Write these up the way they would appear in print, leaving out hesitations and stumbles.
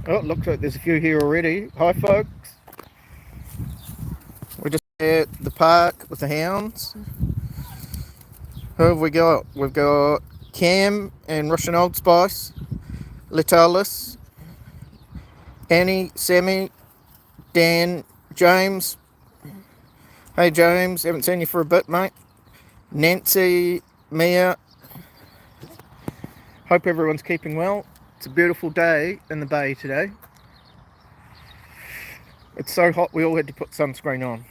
Oh, it looks like there's a few here already. Hi, folks. We're just at the park with the hounds. Who have we got? We've got Cam and Russian Old Spice, Litalis, Annie, Sammy, Dan, James. Hey, James. Haven't seen you for a bit, mate. Nancy, Mia. Hope everyone's keeping well. It's a beautiful day in the bay today. It's so hot we all had to put sunscreen on.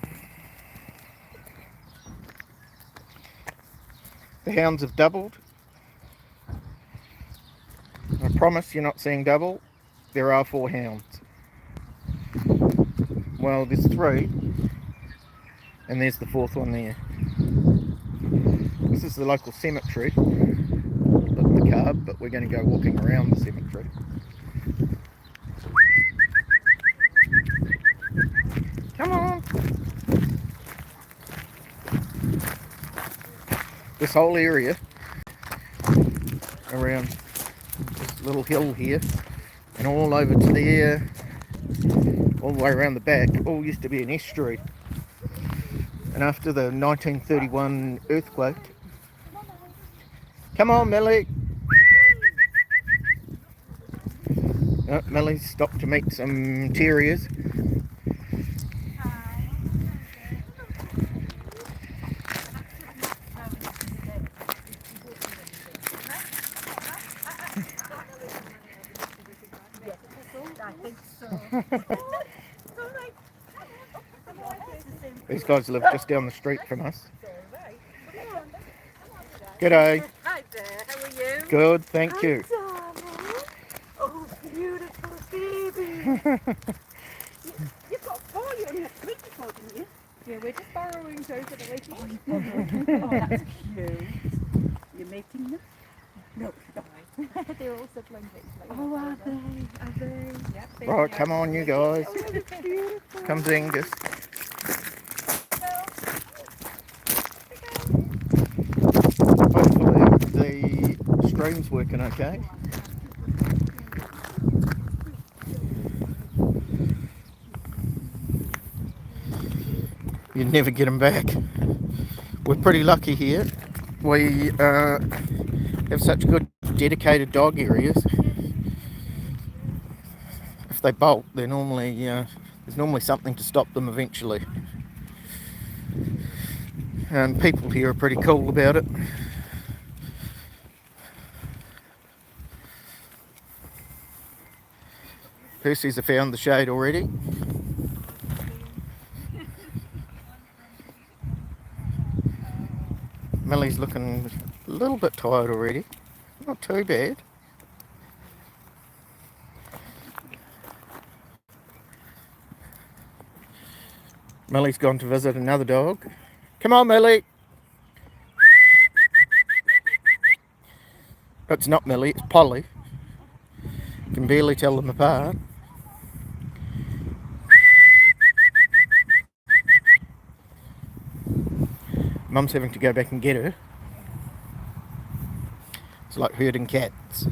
The hounds have doubled. I promise you're not seeing double. There are 4 hounds. Well, there's 3. And there's the 4th one there. This is the local cemetery. The cub, but we're going to go walking around the cemetery. Come on! This whole area around this little hill here and all over to there, all the way around the back, all used to be an estuary. And after the 1931 earthquake, come on, Millie! Oh, Millie stopped to meet some terriers. These guys live just down the street from us. G'day. Hi there, how are you? Good, thank you. Oh, beautiful baby. You've got 4, you only had 24, didn't you? Yeah, we're just borrowing those for the weekend. Oh, that's cute. You're mating them? No, they're all siblings. Oh, are they? Yep, Right, come on, you guys. Oh, Comes Angus. Hopefully the stream's working okay. You never get them back. We're pretty lucky here. We have such good dedicated dog areas. If they bolt, they're normally there's normally something to stop them eventually. And people here are pretty cool about it. Percy's have found the shade already. Millie's looking a little bit tired already. Not too bad. Millie's gone to visit another dog. Come on, Millie. It's not Millie, it's Polly. You can barely tell them apart. Mum's having to go back and get her. It's like herding cats.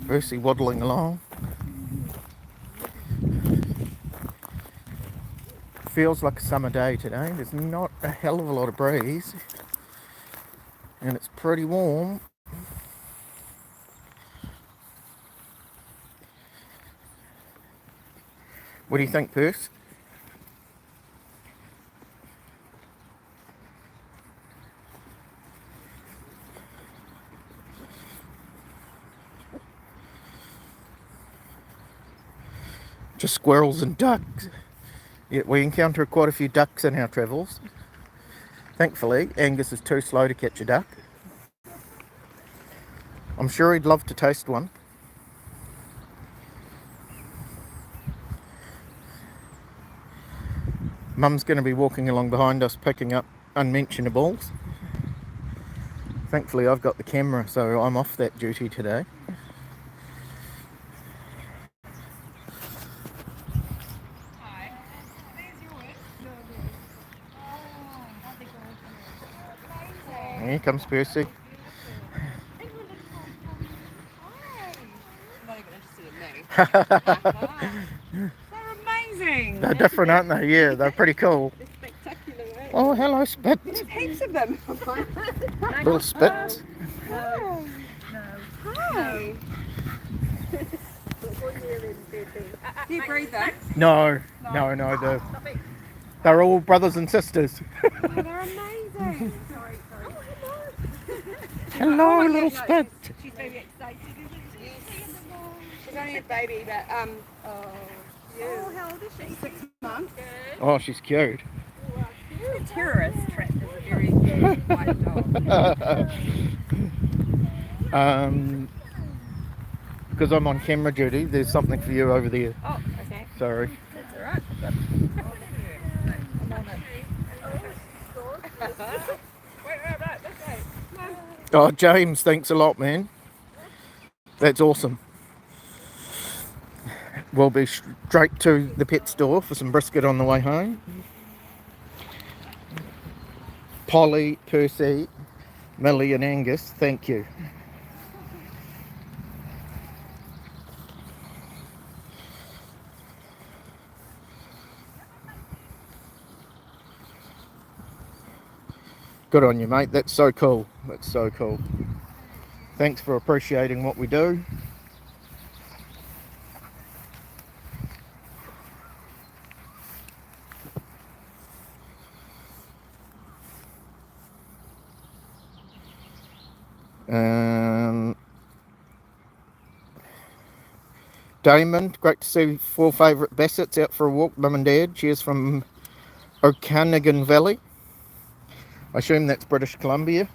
Percy waddling along. Feels like a summer day today. There's not a hell of a lot of breeze. And it's pretty warm. What do you think, Perce? Just squirrels and ducks. Yeah, we encounter quite a few ducks in our travels. Thankfully, Angus is too slow to catch a duck. I'm sure he'd love to taste one. Mum's going to be walking along behind us picking up unmentionables. Thankfully I've got the camera, so I'm off that duty today. comes Percy. Not even interested in me. They're amazing. They're different, aren't they? Yeah, they're pretty cool. They're spectacular, aren't Oh, they? hello, Spit. There's heaps of them. Little Spit. No. Hi. Do you breathe that? No. They're all brothers and sisters. Oh, they're amazing. Sorry. Hello, little Spit. She's very excited, isn't she? She's only a baby, but oh, how old is she? 6 months. Good. Oh, she's cute. A terrorist trapped as a very white dog. Because I'm on camera duty, there's something for you over there. Oh, okay. Sorry. That's all right. Wait, this way. Oh, James, thanks a lot, man. That's awesome. We'll be straight to the pet store for some brisket on the way home. Polly, Percy, Millie and Angus, thank you. Good on you, mate. That's so cool. That's so cool. Thanks for appreciating what we do. Damon, great to see 4 favourite Bassets out for a walk, Mum and Dad. Cheers from Okanagan Valley. I assume that's British Columbia.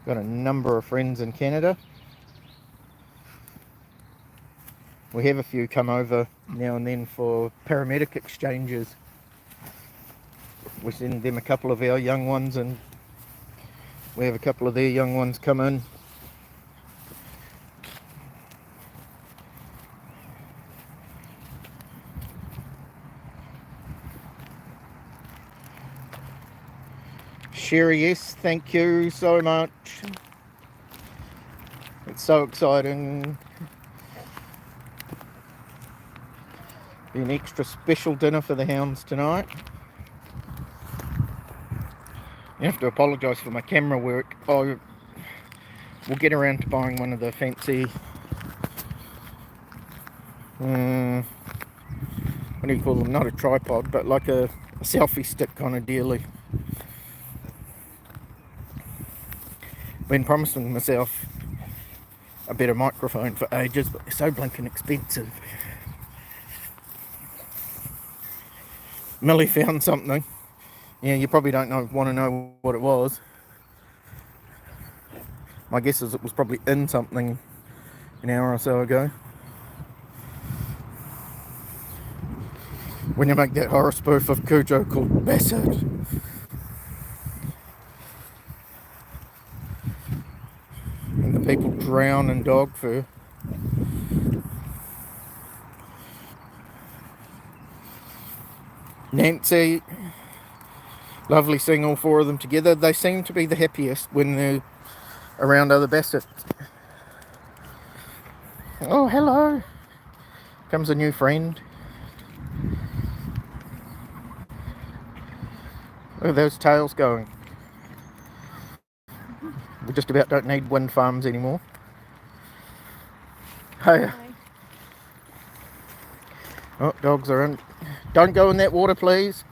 Got a number of friends in Canada. We have a few come over now and then for paramedic exchanges. We send them a couple of our young ones and we have a couple of their young ones come in. Sherry, yes, thank you so much. It's so exciting. Be an extra special dinner for the hounds tonight. I have to apologise for my camera work. Oh, we'll get around to buying one of the fancy what do you call them? Not a tripod, but like a selfie stick kind of dealy. Been promising myself a better microphone for ages, but they're so blinking expensive. Millie found something. Yeah, you probably don't want to know what it was. My guess is it was probably in something an hour or so ago. When you make that horror spoof of Cujo called Basset. And the people drown in dog fur. Nancy, lovely seeing all 4 of them together. They seem to be the happiest when they're around other Bassets. Oh, hello. Comes a new friend. Look at those tails going. We just about don't need wind farms anymore. Hey. Oh, dogs are in. Don't go in that water, please.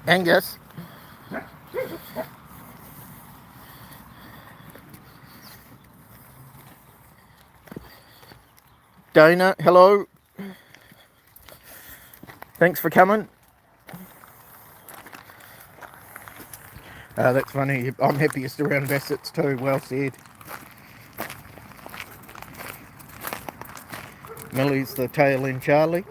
Angus. Dana, hello. Thanks for coming. That's funny. I'm happiest around Bassets too. Well said. Millie's the tail end Charlie.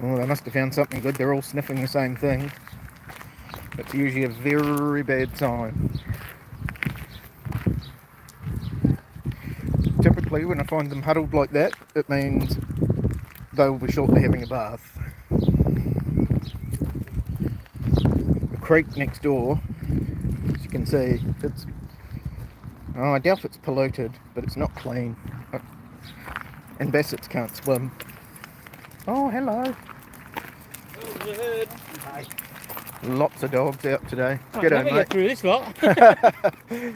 Oh, they must have found something good. They're all sniffing the same thing. That's usually a very bad sign. typically when I find them huddled like that, it means they will be shortly having a bath. The creek next door, as you can see, it's, oh, I doubt it's polluted, but it's not clean. And Bassets can't swim. Oh, hello. Hi. Lots of dogs out today. I'll G'day, never mate. get through this lot.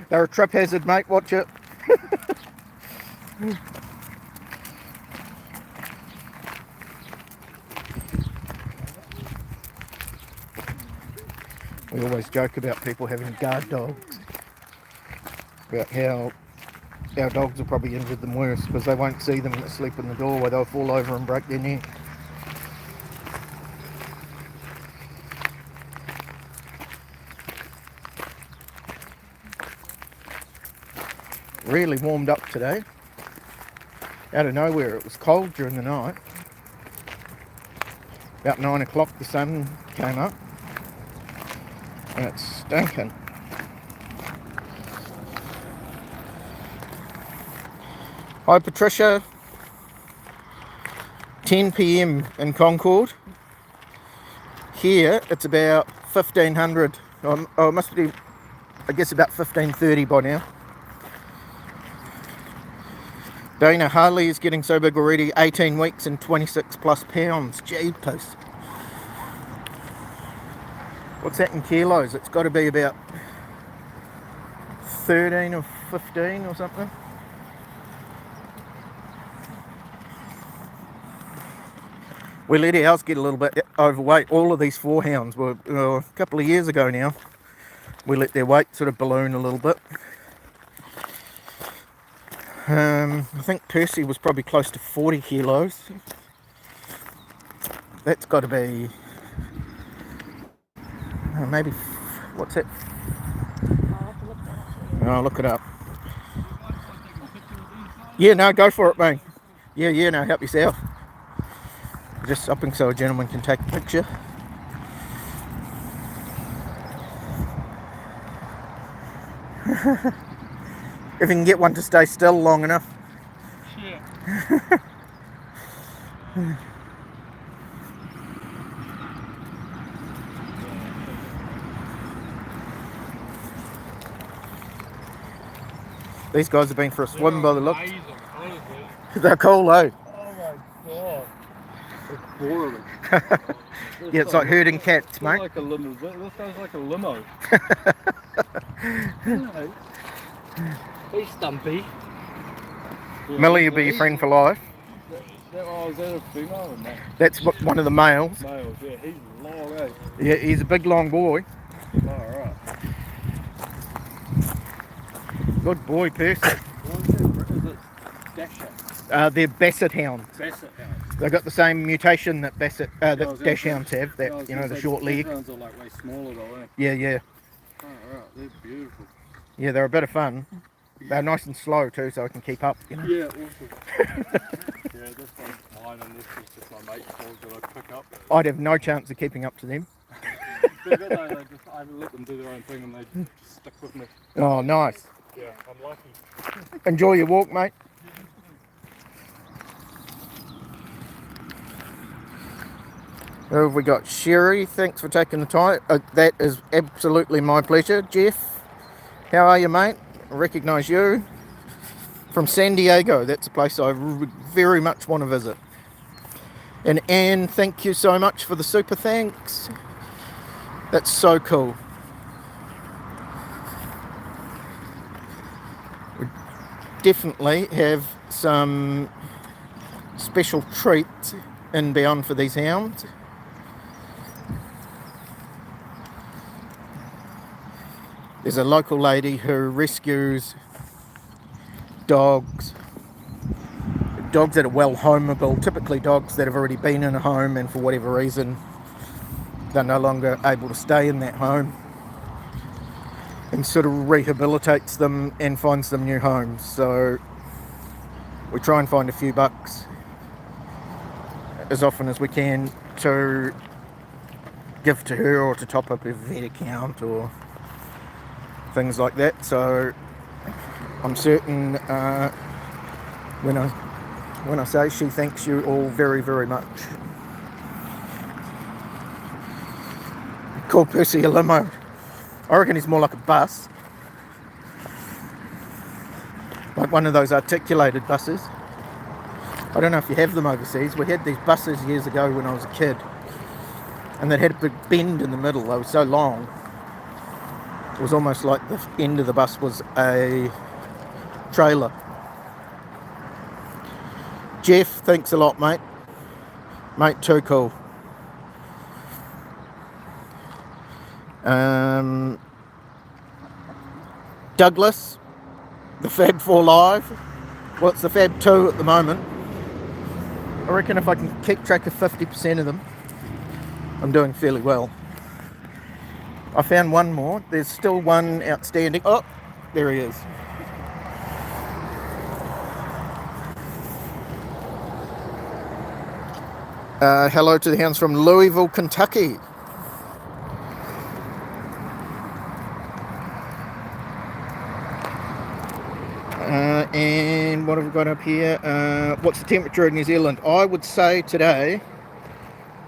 They're a trip hazard, mate. Watch it. We always joke about people having guard dogs, about how our dogs will probably injure them worse because they won't see them asleep in the doorway. They'll fall over and break their neck. Really warmed up today. Out of nowhere, it was cold during the night. About 9 o'clock the sun came up and it's stinking. Hi Patricia, 10 p.m. in Concord. Here it's about 1500. Oh, it must be, I guess, about 15:30 by now. Dana Harley is getting so big already, 18 weeks and 26 plus pounds. Jeepers. What's that in kilos? It's got to be about 13 or 15 or something. We let ours get a little bit overweight. All of these 4 hounds were a couple of years ago now. We let their weight sort of balloon a little bit. I think Percy was probably close to 40 kilos. That's got to be maybe, what's that? I'll look it up. Yeah, no, go for it, mate. Yeah, no, help yourself. Just stopping so a gentleman can take a picture. If you can get one to stay still long enough. Yeah. These guys have been for a swim by the looks. Amazing, honestly. They're cool, eh? Oh my god. It's boring. Yeah, it's like herding cats, mate. Like a limo. This sounds like a limo. No. Hey, Stumpy. Yeah, Millie will be your friend for life. Is that a female or not? That's one of the males. Males, yeah. He's long, eh? Yeah, he's a big long boy. Alright. Good boy, Percy. What is it? Dasher? They're Basset hounds. Basset hounds. They've got the same mutation that Basset, that I was Dash gonna hounds have. That, you know, the short leg. Hounds are like way smaller though, eh? Yeah. Alright, they're beautiful. Yeah, they're a bit of fun. They're nice and slow too, so I can keep up. You know. Yeah, awesome. Yeah, this one's mine and this is just my mate's dog that I pick up. I'd have no chance of keeping up to them. They're good though, I let them do their own thing and they just stick with me. Oh, nice. Yeah, I'm lucky. Enjoy your walk, mate. Who have we got? Sherry, thanks for taking the time. That is absolutely my pleasure. Jeff, how are you, mate? I recognise you. From San Diego, that's a place I very much want to visit. And Anne, thank you so much for the super thanks. That's so cool. We definitely have some special treats inbound for these hounds. There's a local lady who rescues dogs that are well homeable, typically dogs that have already been in a home and for whatever reason they're no longer able to stay in that home, and sort of rehabilitates them and finds them new homes. So we try and find a few bucks as often as we can to give to her or to top up her vet account or things like that. So I'm certain when I say she thanks you all very, very much. Call Percy a limo. I reckon he's more like a bus. Like one of those articulated buses. I don't know if you have them overseas. We had these buses years ago when I was a kid. And they had a big bend in the middle. They were so long. It was almost like the end of the bus was a trailer. Jeff, thanks a lot, mate. Mate, too cool. Douglas, the Fab 4 Live. Well, it's the Fab 2 at the moment. I reckon if I can keep track of 50% of them, I'm doing fairly well. I found one more. There's still one outstanding. Oh, there he is. Hello to the hounds from Louisville, Kentucky. And what have we got up here? What's the temperature in New Zealand? I would say today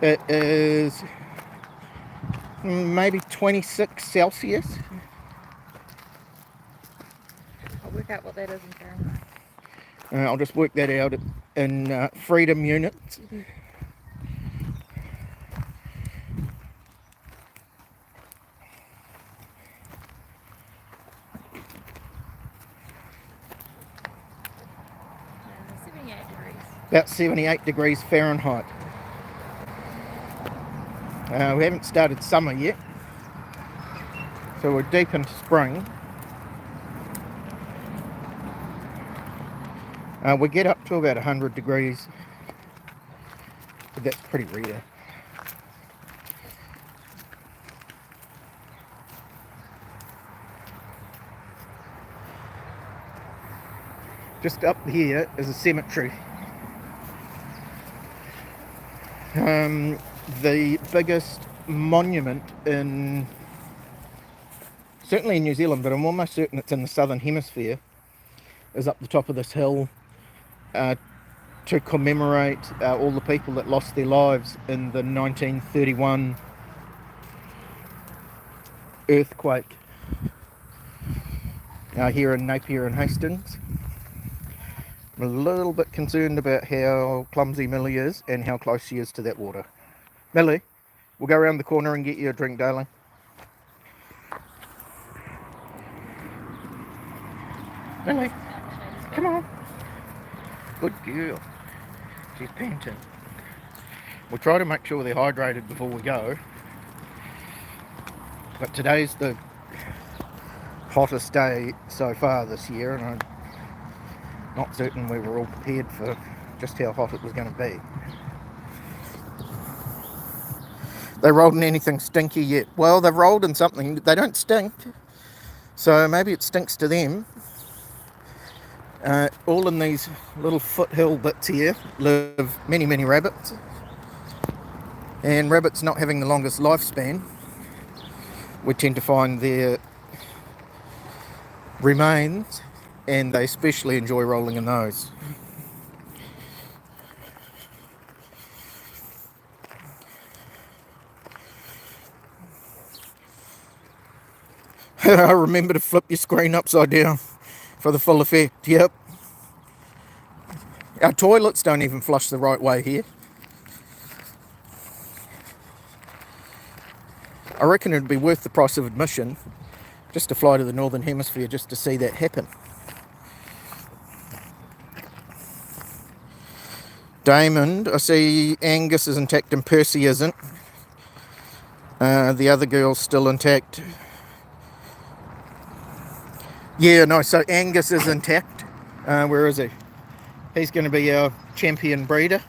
it is maybe 26 Celsius. I'll work out what that is in Fahrenheit. I'll just work that out in freedom units. About 78 degrees Fahrenheit. We haven't started summer yet, so we're deep into spring. We get up to about 100 degrees, but that's pretty rare. Just up here is a cemetery. The biggest monument certainly in New Zealand, but I'm almost certain it's in the southern hemisphere, is up the top of this hill to commemorate all the people that lost their lives in the 1931 earthquake here in Napier and Hastings. I'm a little bit concerned about how clumsy Millie is and how close she is to that water. Millie, we'll go around the corner and get you a drink, darling. Millie, come on. Good girl. She's panting. We'll try to make sure they're hydrated before we go. But today's the hottest day so far this year, and I'm not certain we were all prepared for just how hot it was going to be. They rolled in anything stinky yet? Well, they've rolled in something. They don't stink, so maybe it stinks to them. All in these little foothill bits here live many, many rabbits. And rabbits not having the longest lifespan, we tend to find their remains, and they especially enjoy rolling in those. Remember to flip your screen upside down for the full effect. Yep. Our toilets don't even flush the right way here. I reckon it'd be worth the price of admission just to fly to the Northern Hemisphere just to see that happen. Damon, I see Angus is intact and Percy isn't. The other girl's still intact. Yeah, no, so Angus is intact. Where is he? He's going to be our champion breeder.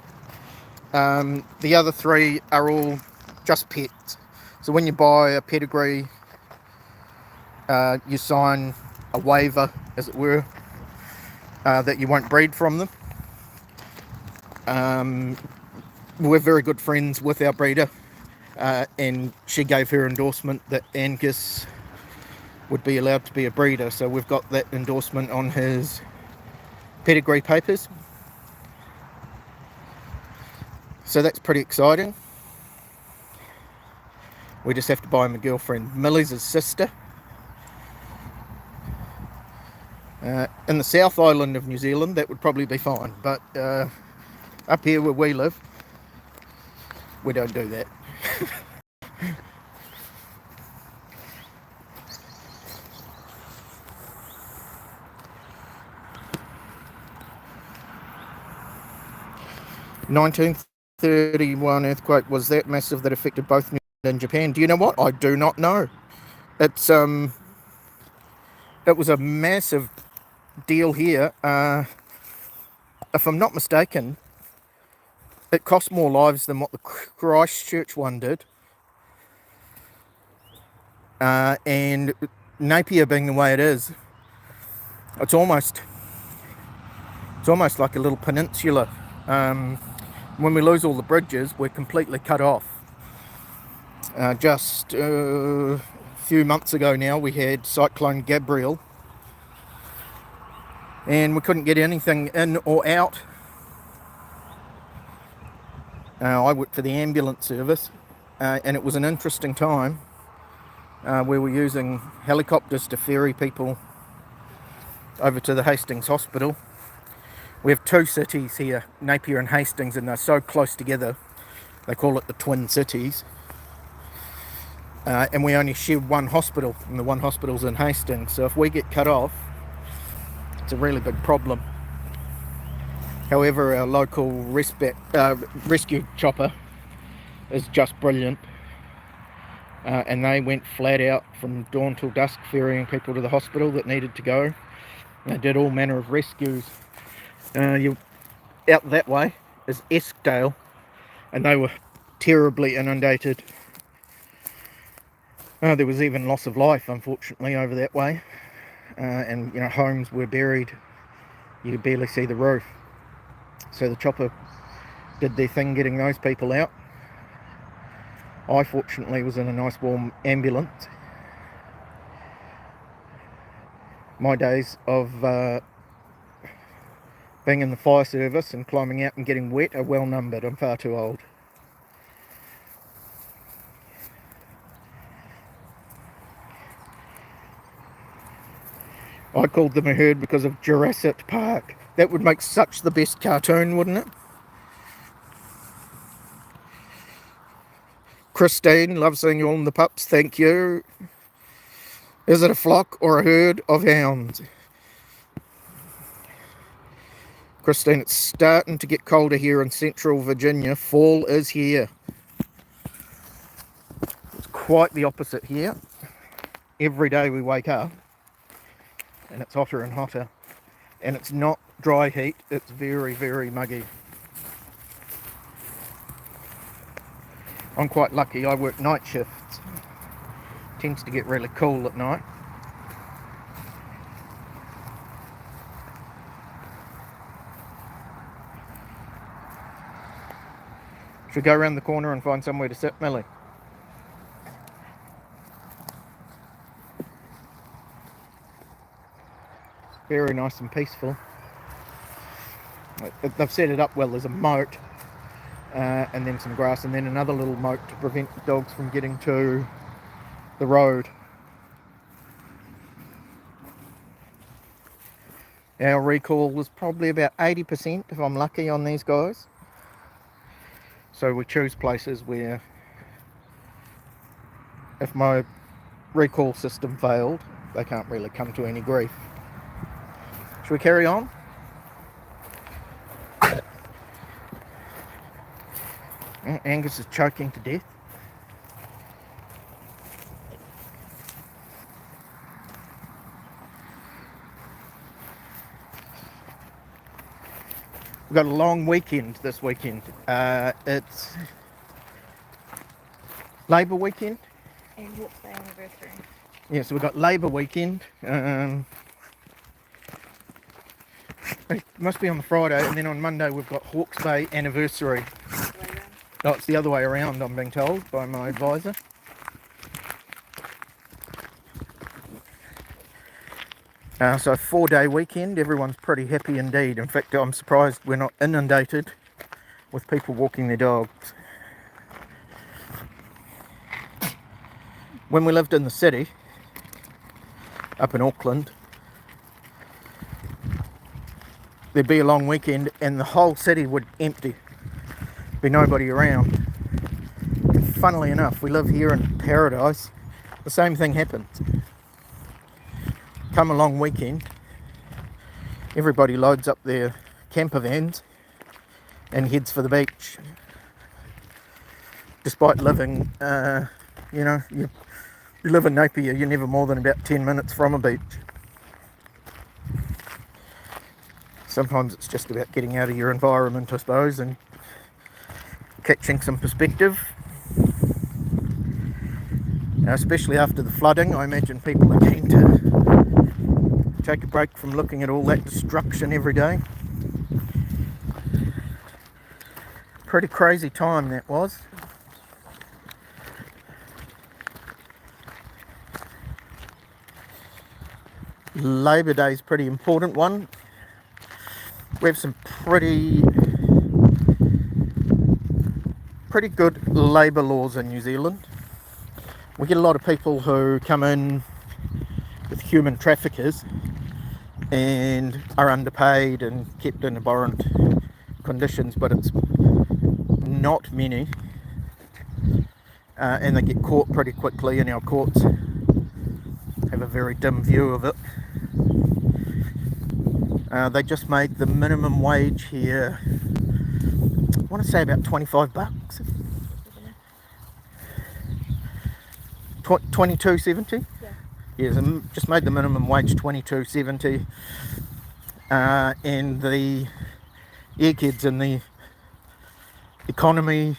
The other three are all just pets. So when you buy a pedigree, you sign a waiver, as it were, that you won't breed from them. We're very good friends with our breeder, and she gave her endorsement that Angus would be allowed to be a breeder, so we've got that endorsement on his pedigree papers. So that's pretty exciting. We just have to buy my girlfriend Millie's sister. In the South Island of New Zealand, that would probably be fine, but up here where we live, we don't do that. (1931) earthquake was that massive that affected both New Zealand and Japan? Do you know what? I do not know. It was a massive deal here. If I'm not mistaken, it cost more lives than what the Christchurch one did. And Napier being the way it is, it's almost like a little peninsula. When we lose all the bridges, we're completely cut off. Just a few months ago now, we had Cyclone Gabrielle, and we couldn't get anything in or out. I worked for the ambulance service, and it was an interesting time. We were using helicopters to ferry people over to the Hastings hospital. We have two cities here, Napier and Hastings, and they're so close together, they call it the Twin Cities. And we only share one hospital, and the one hospital's in Hastings. So if we get cut off, it's a really big problem. However, our local rescue chopper is just brilliant. And they went flat out from dawn till dusk ferrying people to the hospital that needed to go. They did all manner of rescues. Out that way is Eskdale, and they were terribly inundated. There was even loss of life, unfortunately, over that way. And homes were buried. You could barely see the roof. So the chopper did their thing getting those people out. I fortunately was in a nice warm ambulance. My days of being in the fire service and climbing out and getting wet are well numbered. I'm far too old. I called them a herd because of Jurassic Park. That would make such the best cartoon, wouldn't it? Christine, love seeing you all in the pups, thank you. Is it a flock or a herd of hounds? Christine, it's starting to get colder here in central Virginia. Fall is here. It's quite the opposite here. Every day we wake up and it's hotter and hotter. And it's not dry heat, it's very, very muggy. I'm quite lucky, I work night shifts. Tends to get really cool at night. Should we go around the corner and find somewhere to sit, Millie? Very nice and peaceful. They've set it up well. There's a moat and then some grass and then another little moat to prevent dogs from getting to the road. Our recall was probably about 80% if I'm lucky on these guys. So we choose places where if my recall system failed, they can't really come to any grief. Should we carry on? Angus is choking to death. We've got a long weekend this weekend. It's Labour weekend. And what's the anniversary? Yeah, so we've got Labour weekend. It must be on the Friday, and then on Monday we've got Hawke's Bay anniversary. No, it's the other way around, I'm being told by my advisor. So a 4-day weekend, everyone's pretty happy indeed. In fact, I'm surprised we're not inundated with people walking their dogs. When we lived in the city, up in Auckland, there'd be a long weekend and the whole city would empty, be nobody around. And funnily enough, we live here in paradise, the same thing happens. Come a long weekend, everybody loads up their camper vans and heads for the beach. Despite living, you live in Napier, you're never more than about 10 minutes from a beach. Sometimes it's just about getting out of your environment, I suppose, and catching some perspective. Now, especially after the flooding, I imagine people are keen to take a break from looking at all that destruction every day. Pretty crazy time that was. Labour Day's a pretty important one. We have some pretty good labour laws in New Zealand. We get a lot of people who come in with human traffickers and are underpaid and kept in abhorrent conditions, but it's not many, and they get caught pretty quickly, and our courts have a very dim view of it. They just made the minimum wage here, I want to say about $25. $22.70. Yeah, they just made the minimum wage $22.70, and the earkids in the economy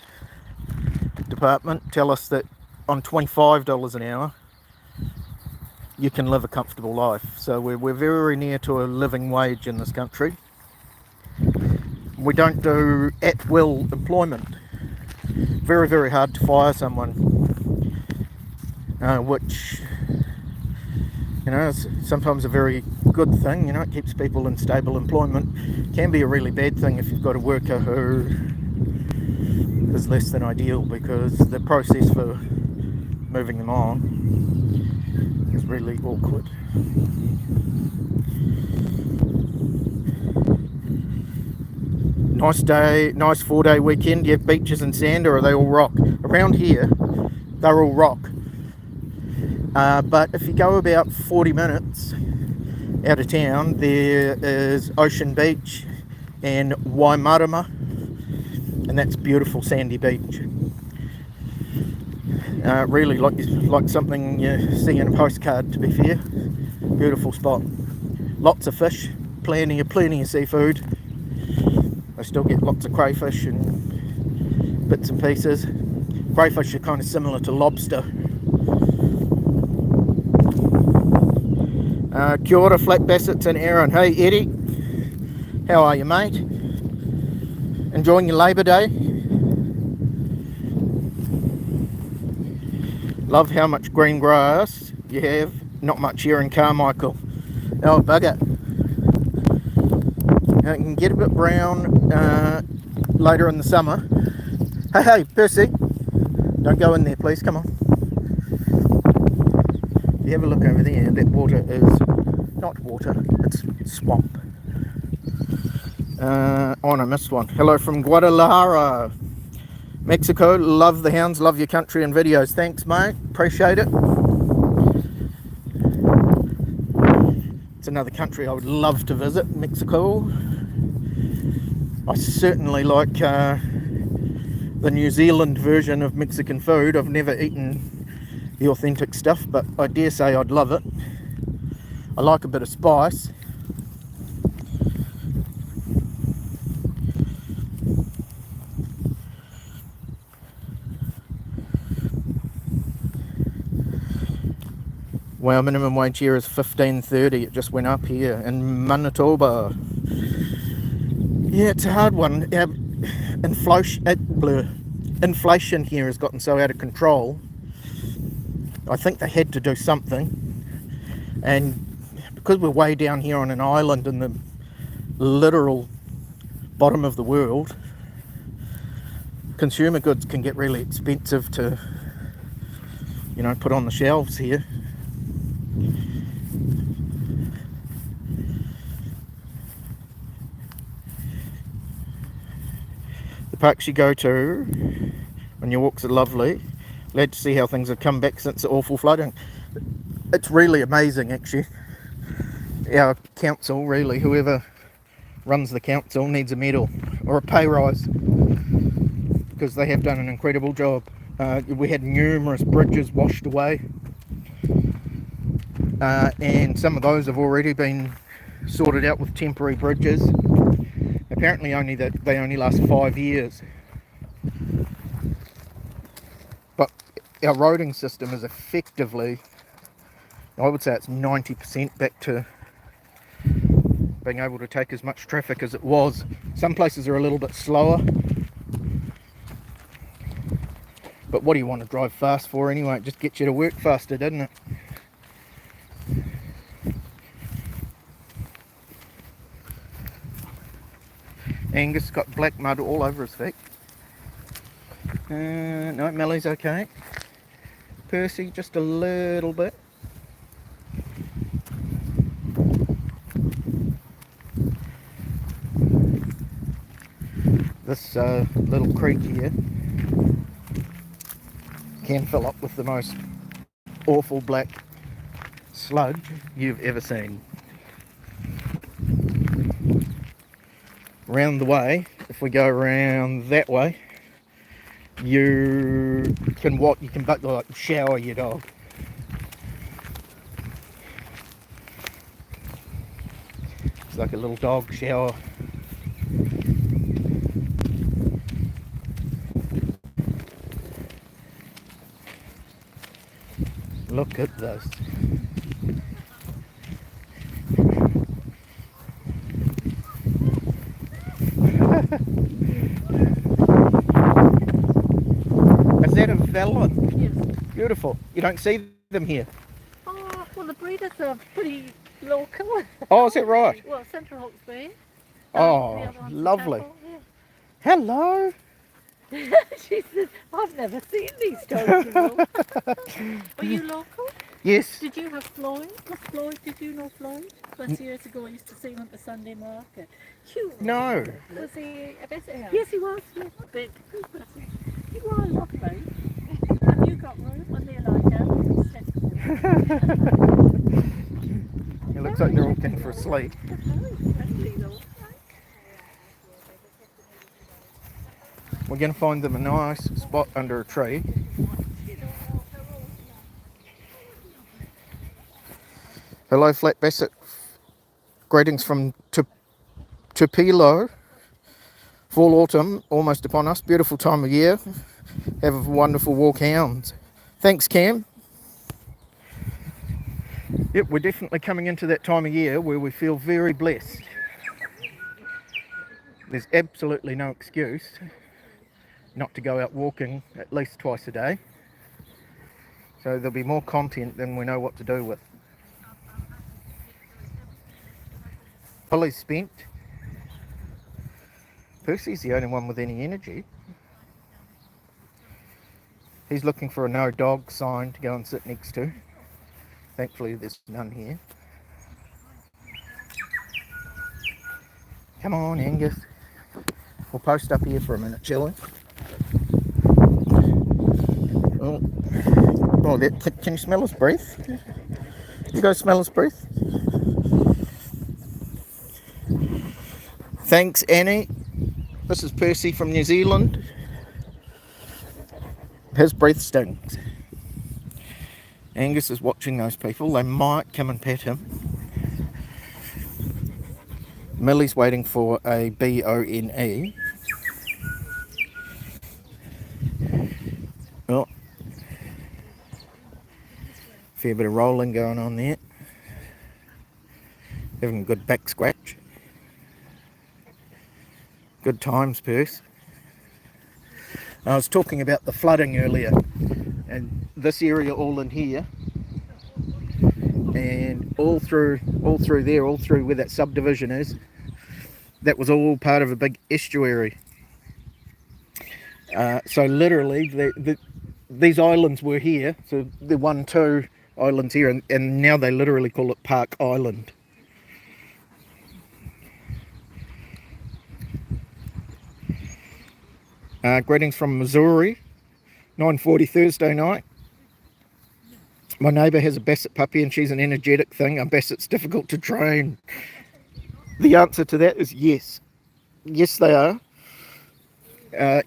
department tell us that on $25 an hour you can live a comfortable life. So we're very near to a living wage in this country. We don't do at-will employment. Very, very hard to fire someone, which, is sometimes a very good thing. It keeps people in stable employment. Can be a really bad thing if you've got a worker who is less than ideal, because the process for moving them on is really awkward. Nice day, nice 4-day weekend. Do you have beaches and sand, or are they all rock? Around here, they're all rock. But if you go about 40 minutes out of town, there is Ocean Beach and Waimarama, and that's beautiful sandy beach. Really like something you see in a postcard, to be fair. Beautiful spot. Lots of fish, plenty of seafood. I still get lots of crayfish and bits and pieces. Crayfish are kind of similar to lobster. Kia ora, Flat Bassets and Aaron. Hey Eddie, how are you, mate? Enjoying your Labour Day? Love how much green grass you have. Not much here in Carmichael. Oh bugger. It can get a bit brown later in the summer. Hey Percy, don't go in there please, come on. If you have a look over there, that water is not water, it's swamp. Oh, and I missed one. Hello from Guadalajara, Mexico. Love the hounds, love your country and videos. Thanks mate, appreciate it. It's another country I would love to visit, Mexico. I certainly like the New Zealand version of Mexican food. I've never eaten the authentic stuff, but I dare say I'd love it. I like a bit of spice. Wow, minimum wage here is $15.30. It just went up here in Manitoba. Yeah, it's a hard one. Inflation here has gotten so out of control. I think they had to do something. And because we're way down here on an island in the literal bottom of the world, consumer goods can get really expensive to, you know, put on the shelves here. The parks you go to when your walks are lovely. Glad to see how things have come back since the awful flooding. It's really amazing, actually. Our council, really, whoever runs the council, needs a medal or a pay rise, because they have done an incredible job. We had numerous bridges washed away, and some of those have already been sorted out with temporary bridges. Apparently they only last 5 years. But our roading system is effectively, I would say it's 90% back to being able to take as much traffic as it was. Some places are a little bit slower, but what do you want to drive fast for anyway? It just gets you to work faster, doesn't it? Angus got black mud all over his feet. No, Millie's okay. Percy, just a little bit. This little creek here can fill up with the most awful black sludge you've ever seen. Round the way, if we go around that way, you can like shower your dog. It's like a little dog shower. Look at this. Is that a velvet? Yes. Beautiful. You don't see them here. Oh, well, the breeders are pretty local. Oh, is that right? Well, Central Hawkesbury. Oh, The other one's in lovely. Temple, yeah. Hello. She says, I've never seen these dogs before. Were you local? Yes. Did you have Floyd? Was Floyd, did you know Floyd? 20 years ago I used to see him at the Sunday market. Cute. No. Was he a visitor? Yes, he was. Yeah, big. He was lovely. Have you got room? When they lie down, It looks like they're all going for a sleep. We're going to find them a nice spot under a tree. Hello, Flat Basset. Greetings from Tupelo. Fall autumn almost upon us. Beautiful time of year. Have a wonderful walk, hounds. Thanks, Cam. Yep, we're definitely coming into that time of year where we feel very blessed. There's absolutely no excuse not to go out walking at least twice a day. So there'll be more content than we know what to do with. Polly's spent. Percy's the only one with any energy. He's looking for a no dog sign to go and sit next to. Thankfully there's none here. Come on, Angus. We'll post up here for a minute, shall we? Oh, can you smell his breath? You go smell his breath? Thanks, Annie. This is Percy from New Zealand. His breath stinks. Angus is watching those people. They might come and pet him. Millie's waiting for a BONE. Oh. Fair bit of rolling going on there. Having a good back scratch. Good times, Perce. I was talking about the flooding earlier, and this area all in here, and all through there, all through where that subdivision is, that was all part of a big estuary. So literally, these islands were here. So the 2 islands here, and now they literally call it Park Island. Greetings from Missouri, 9:40 Thursday night. My neighbour has a Basset puppy and she's an energetic thing. A Basset's difficult to train. The answer to that is yes. Yes, they are.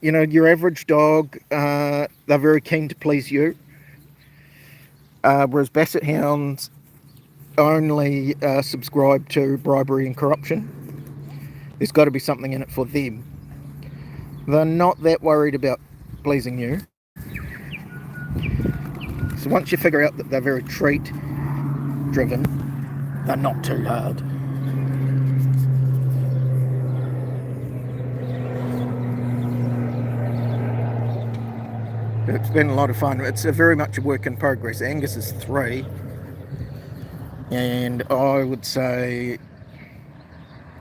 You know, your average dog, they're very keen to please you. Whereas Basset hounds only subscribe to bribery and corruption. There's got to be something in it for them. They're not that worried about pleasing you. So once you figure out that they're very treat driven, they're not too hard. It's been a lot of fun. It's very much a work in progress. Angus is 3, and I would say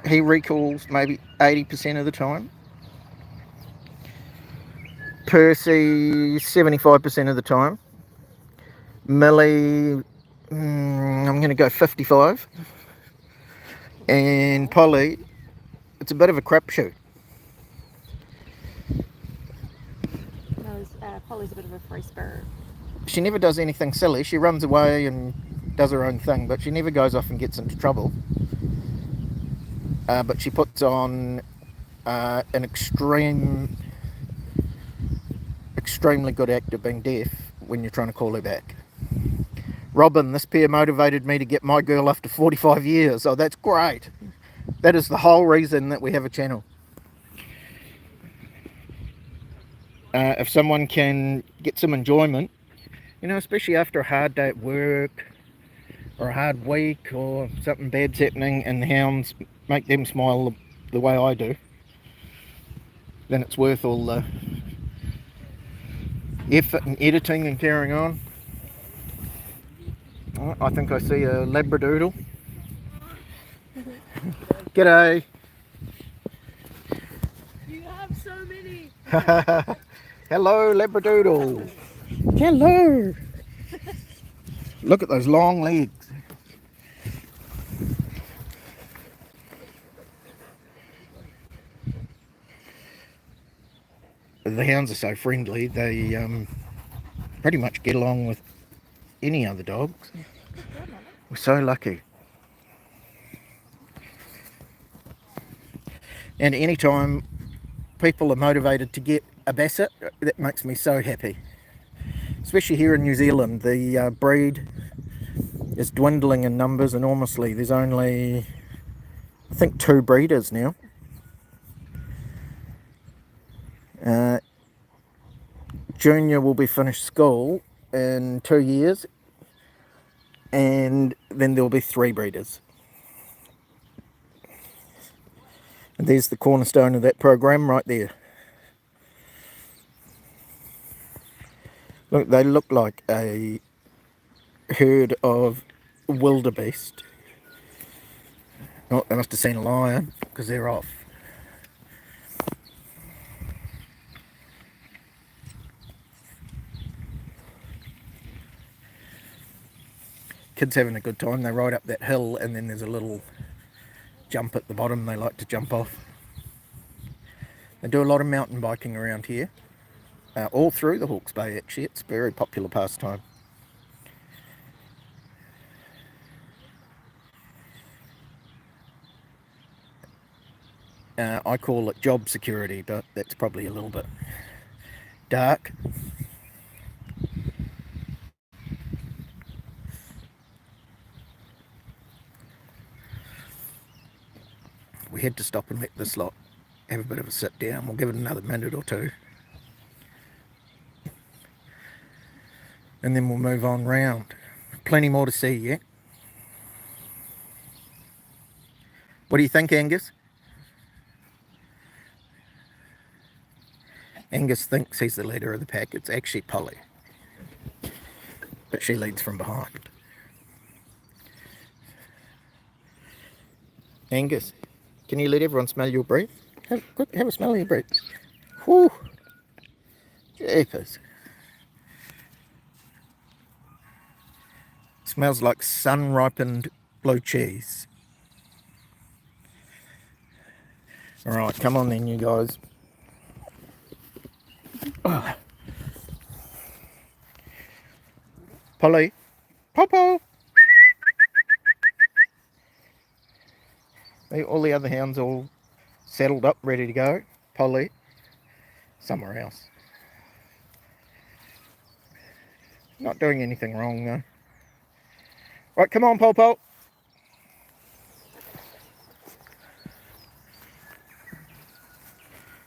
he recalls maybe 80% of the time. Percy 75% of the time. Millie, I'm going to go 55. And Polly, it's a bit of a crapshoot. Polly's a bit of a free spirit. She never does anything silly. She runs away and does her own thing, but she never goes off and gets into trouble. But she puts on an extremely good act of being deaf when you're trying to call her back. Robin, this pair motivated me to get my girl after 45 years. Oh, that's great. That is the whole reason that we have a channel. If someone can get some enjoyment, you know, especially after a hard day at work or a hard week or something bad's happening and the hounds make them smile the way I do, then it's worth all the effort and editing and carrying on. Oh, I think I see a Labradoodle. G'day. You have so many. Hello, Labradoodle. Hello. Look at those long legs. The hounds are so friendly. They pretty much get along with any other dogs. We're so lucky. And anytime people are motivated to get a Basset, that makes me so happy. Especially here in New Zealand, the breed is dwindling in numbers enormously. There's only, I think, 2 breeders now. Junior will be finished school in 2 years, and then there'll be 3 breeders. And there's the cornerstone of that program right there. Look, they look like a herd of wildebeest. Oh, they must have seen a lion because they're off. Kids having a good time. They ride up that hill and then there's a little jump at the bottom they like to jump off. They do a lot of mountain biking around here. All through the Hawke's Bay actually. It's a very popular pastime. I call it job security, but that's probably a little bit dark. We had to stop and let this lot have a bit of a sit down. We'll give it another minute or 2. And then we'll move on round. Plenty more to see yet. What do you think, Angus? Angus thinks he's the leader of the pack. It's actually Polly. But she leads from behind. Angus, can you let everyone smell your breath? Have a smell of your breath. Whew. Jeepers. Smells like sun-ripened blue cheese. Alright, come on then, you guys. Oh. Polly. Popo. All the other hounds all settled up, ready to go. Polly. Somewhere else. Not doing anything wrong though. Right, come on, Popo.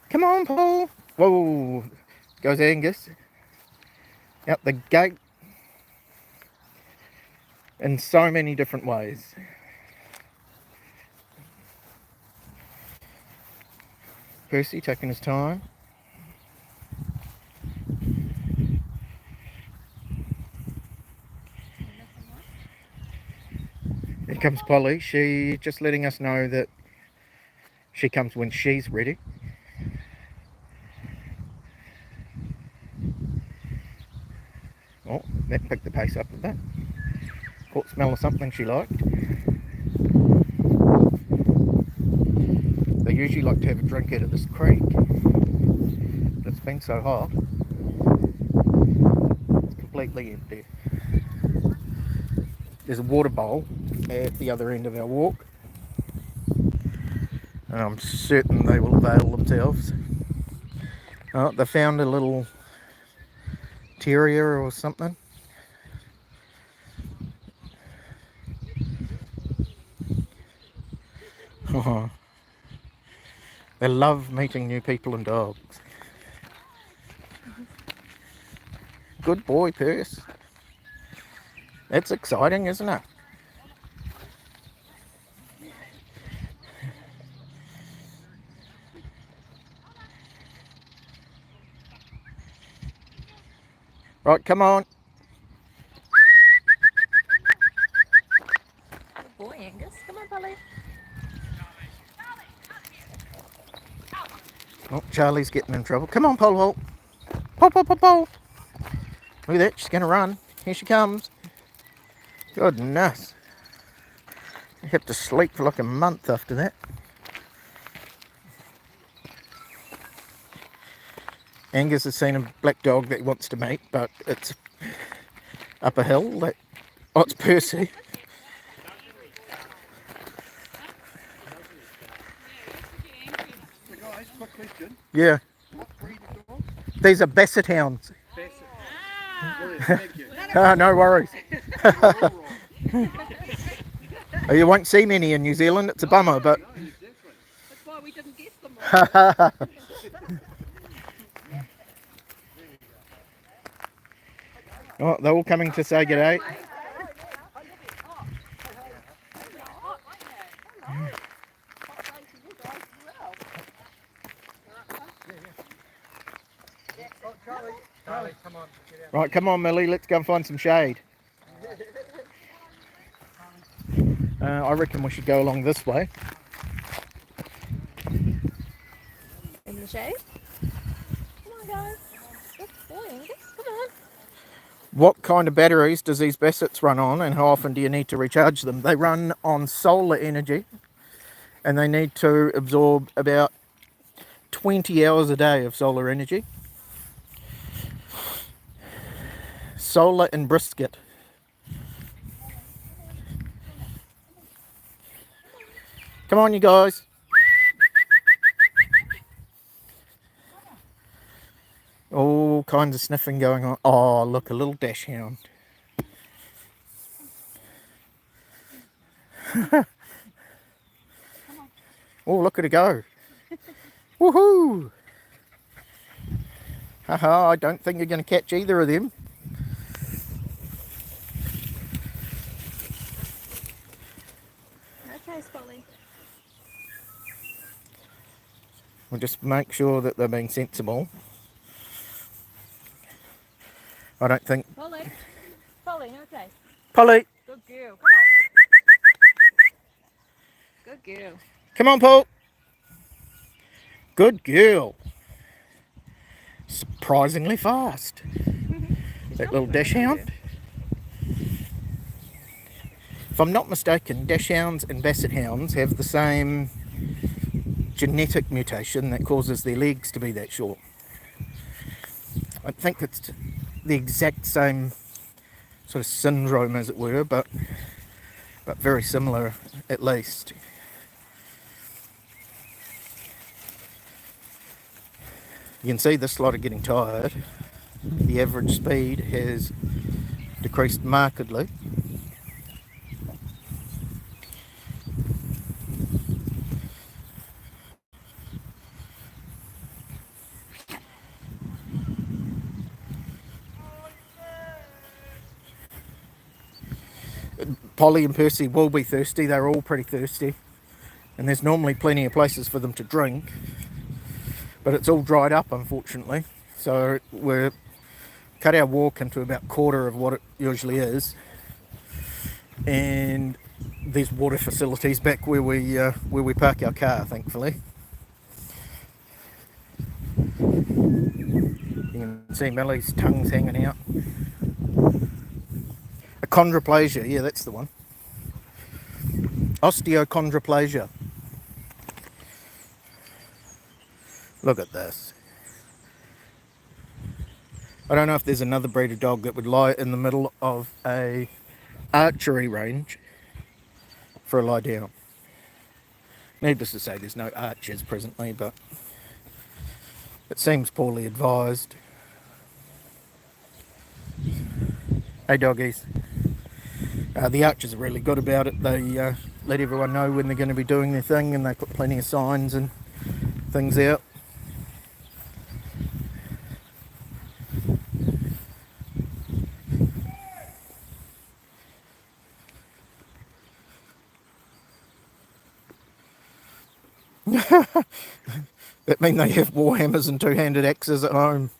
Come on, Paul. Whoa. Goes Angus. Out the gate. In so many different ways. Percy taking his time. Here comes Polly. She just letting us know that she comes when she's ready. Oh, that picked the pace up a bit. Caught smell of something she liked. They usually like to have a drink out of this creek. But it's been so hot. It's completely empty. There's a water bowl at the other end of our walk. And I'm certain they will avail themselves. Oh, they found a little terrier or something. Oh, they love meeting new people and dogs. Good boy, Perce. It's exciting, isn't it? Right, come on. Good boy, Angus. Come on, Polly. Oh, Charlie's getting in trouble. Come on, Pole Hole. Pole, pole, pole, pole. Look at that, she's going to run. Here she comes. Goodness. I have to sleep for like a month after that. Angus has seen a black dog that he wants to meet, but it's up a hill. Oh, it's Percy. So guys, quick question. Yeah. What breed of dogs? These are Basset hounds. Basset. Brilliant, thank you. Oh, no worries. You won't see many in New Zealand. It's a bummer, but... No, exactly. That's why we didn't guess them right. Oh, they're all coming to say g'day. Right, come on, Millie. Let's go and find some shade. I reckon we should go along this way. In the shade. Come on, guys. Good boy, Angus. Come on. What kind of batteries does these Bassets run on, and how often do you need to recharge them? They run on solar energy, and they need to absorb about 20 hours a day of solar energy. Solar and brisket. Come on, you guys. All kinds of sniffing going on. Oh, look, a little dash hound. Oh, look at her go. Woohoo! Haha, I don't think you're going to catch either of them. Okay, Spolly. We'll just make sure that they're being sensible. I don't think... Polly. Polly, okay. Polly! Good girl. Come on. Good girl. Come on, Paul! Good girl. surprisingly fast. That little dachshund. If I'm not mistaken, dachshunds and basset hounds have the same genetic mutation that causes their legs to be that short. I think it's the exact same sort of syndrome, as it were, but very similar at least. You can see this lot are getting tired. The average speed has decreased markedly. Polly and Percy will be thirsty. They're all pretty thirsty, and there's normally plenty of places for them to drink, but it's all dried up, unfortunately. So we're cut our walk into about a quarter of what it usually is, and there's water facilities back where we park our car, thankfully. You can see Millie's tongue's hanging out. Achondroplasia, yeah, that's the one. Osteochondroplasia. Look at this. I don't know if there's another breed of dog that would lie in the middle of a archery range for a lie down. Needless to say, there's no archers presently, but it seems poorly advised. Hey doggies. The archers are really good about it. They let everyone know when they're going to be doing their thing, and they put plenty of signs and things out. That mean they have warhammers and two-handed axes at home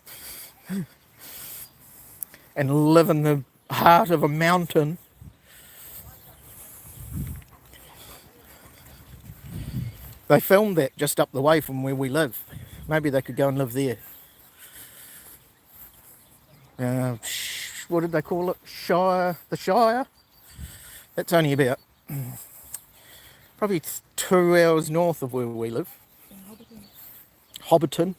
and live in the heart of a mountain. They filmed that just up the way from where we live. Maybe they could go and live there. What did they call it? Shire? The Shire? That's only about probably 2 hours north of where we live. Hobbiton.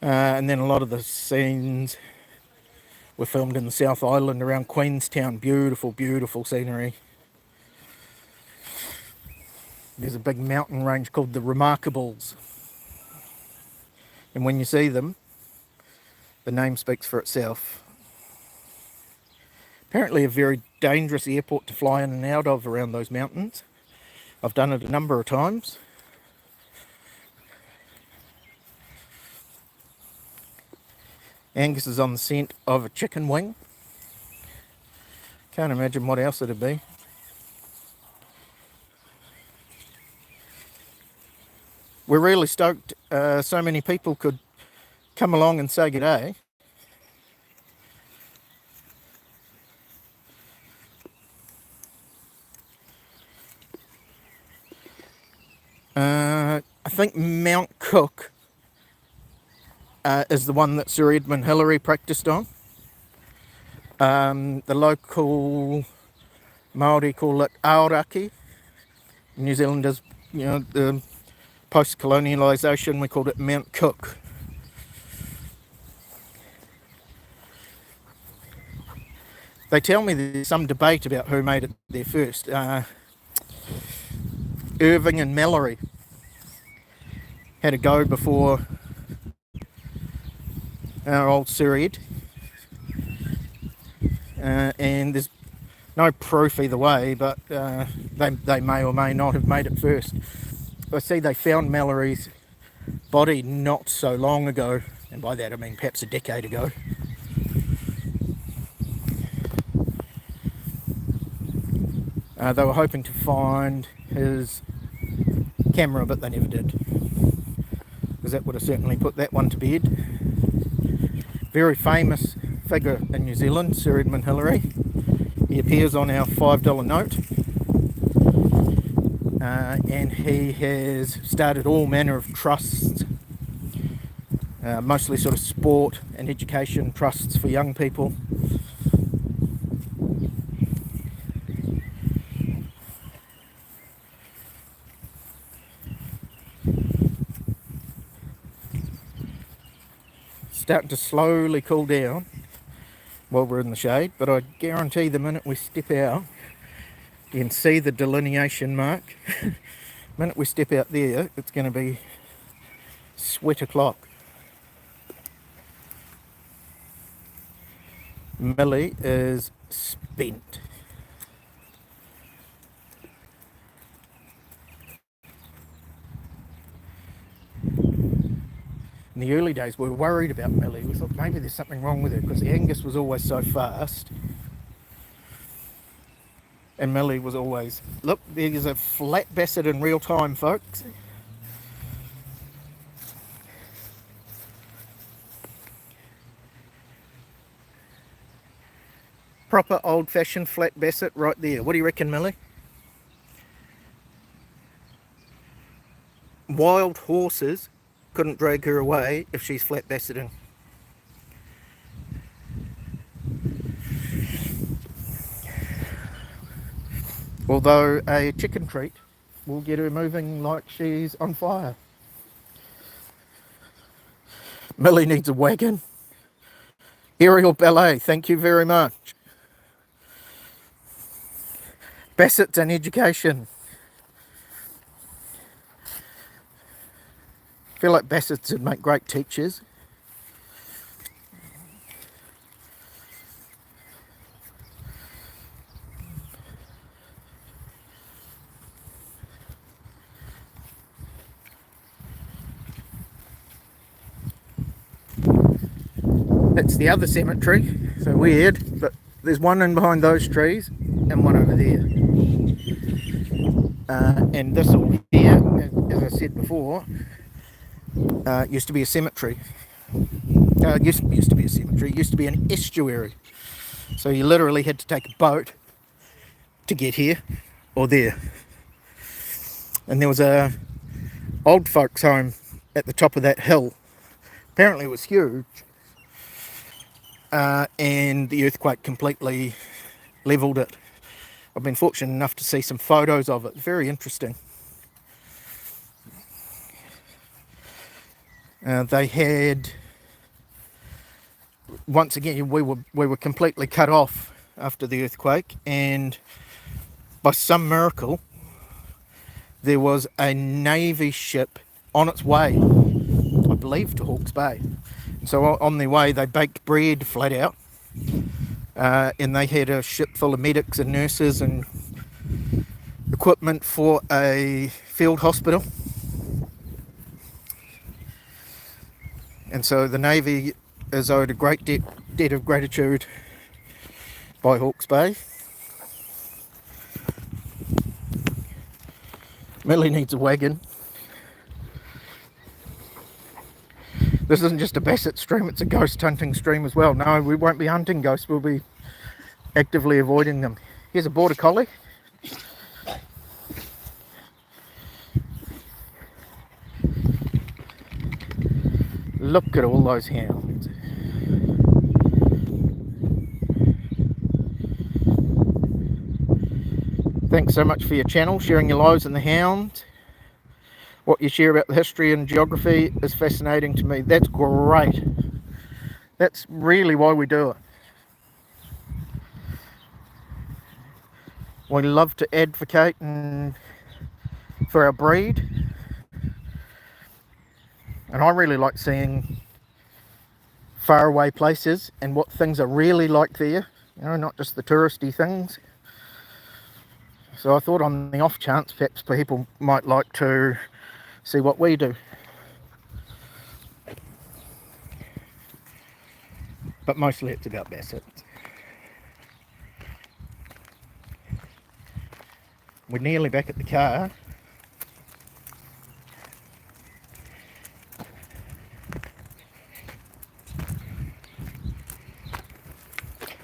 And then a lot of the scenes were filmed in the South Island around Queenstown. Beautiful, beautiful scenery. There's a big mountain range called the Remarkables. And when you see them, the name speaks for itself. Apparently a very dangerous airport to fly in and out of around those mountains. I've done it a number of times. Angus is on the scent of a chicken wing. Can't imagine what else it'd be. We're really stoked so many people could come along and say g'day. I think Mount Cook is the one that Sir Edmund Hillary practiced on. The local Māori call it Aoraki. New Zealanders, the post-colonialisation, we called it Mount Cook. They tell me there's some debate about who made it there first. Irving and Mallory had a go before our old Sir Ed. And there's no proof either way, but they may or may not have made it first. I see they found Mallory's body not so long ago, and by that I mean perhaps a decade ago. They were hoping to find his camera, but they never did, because that would have certainly put that one to bed. Very famous figure in New Zealand, Sir Edmund Hillary. He appears on our $5 note. and he has started all manner of trusts, mostly sort of sport and education trusts for young people. Starting to slowly cool down while we're in the shade, but I guarantee the minute we step out, you can see the delineation mark. The minute we step out there, it's going to be sweat o'clock. Millie is spent. In the early days, we were worried about Millie. We thought maybe there's something wrong with her because Angus was always so fast. And Millie was always... Look, there's a flat Basset in real time, folks. Proper old-fashioned flat Basset right there. What do you reckon, Millie? Wild horses couldn't drag her away if she's flat Bassetting. Although a chicken treat will get her moving like she's on fire. Millie needs a wagon. Aerial ballet, thank you very much. Bassets and education. I feel like Bassets would make great teachers. That's the other cemetery, so weird, but there's one in behind those trees and one over there. And this all here, as I said before, used to be a cemetery. Used to be a cemetery, used to be an estuary. So you literally had to take a boat to get here or there. And there was a old folks home at the top of that hill. Apparently it was huge. And the earthquake completely levelled it. I've been fortunate enough to see some photos of it. Very interesting. They had, once again, we were completely cut off after the earthquake, and by some miracle, there was a Navy ship on its way, I believe, to Hawke's Bay. So on their way, they baked bread flat out, and they had a ship full of medics and nurses and equipment for a field hospital. And so the Navy is owed a great debt of gratitude by Hawke's Bay. Millie needs a wagon. This isn't just a Basset stream, it's a ghost hunting stream as well. No, we won't be hunting ghosts, we'll be actively avoiding them. Here's a border collie. Look at all those hounds. Thanks so much for your channel, sharing your lives and the hounds. What you share about the history and geography is fascinating to me. That's great. That's really why we do it. We love to advocate for our breed. And I really like seeing faraway places and what things are really like there. You know, not just the touristy things. So I thought on the off chance perhaps people might like to see what we do. But mostly it's about Basset. We're nearly back at the car.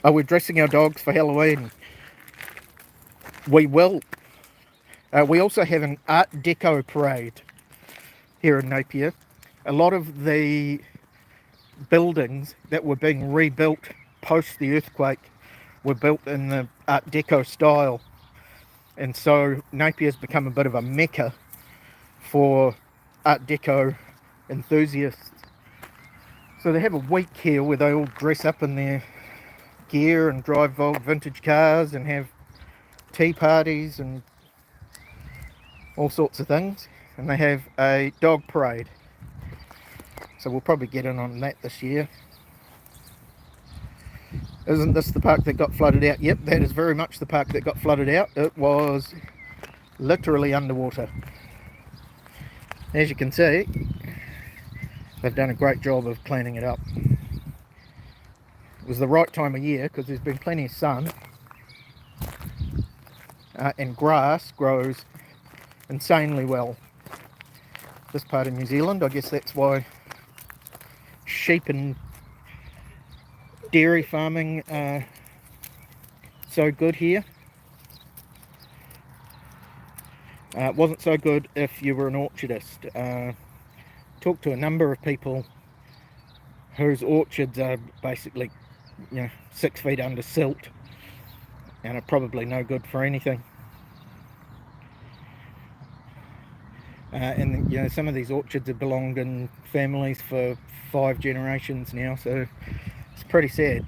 Oh, we're dressing our dogs for Halloween. We will. We also have an Art Deco parade here in Napier. A lot of the buildings that were being rebuilt post the earthquake were built in the Art Deco style, and so Napier's become a bit of a mecca for Art Deco enthusiasts. So they have a week here where they all dress up in their gear and drive old vintage cars and have tea parties and all sorts of things, and they have a dog parade, so we'll probably get in on that this year. Isn't this the park that got flooded out? Yep, that is very much the park that got flooded out. It was literally underwater. As you can see, they've done a great job of cleaning it up. It was the right time of year because there's been plenty of sun, and grass grows insanely well. This part of New Zealand, I guess that's why sheep and dairy farming are so good here. It wasn't so good if you were an orchardist. Talked to a number of people whose orchards are basically, 6 feet under silt and are probably no good for anything. And some of these orchards have belonged in families for 5 generations now, so it's pretty sad.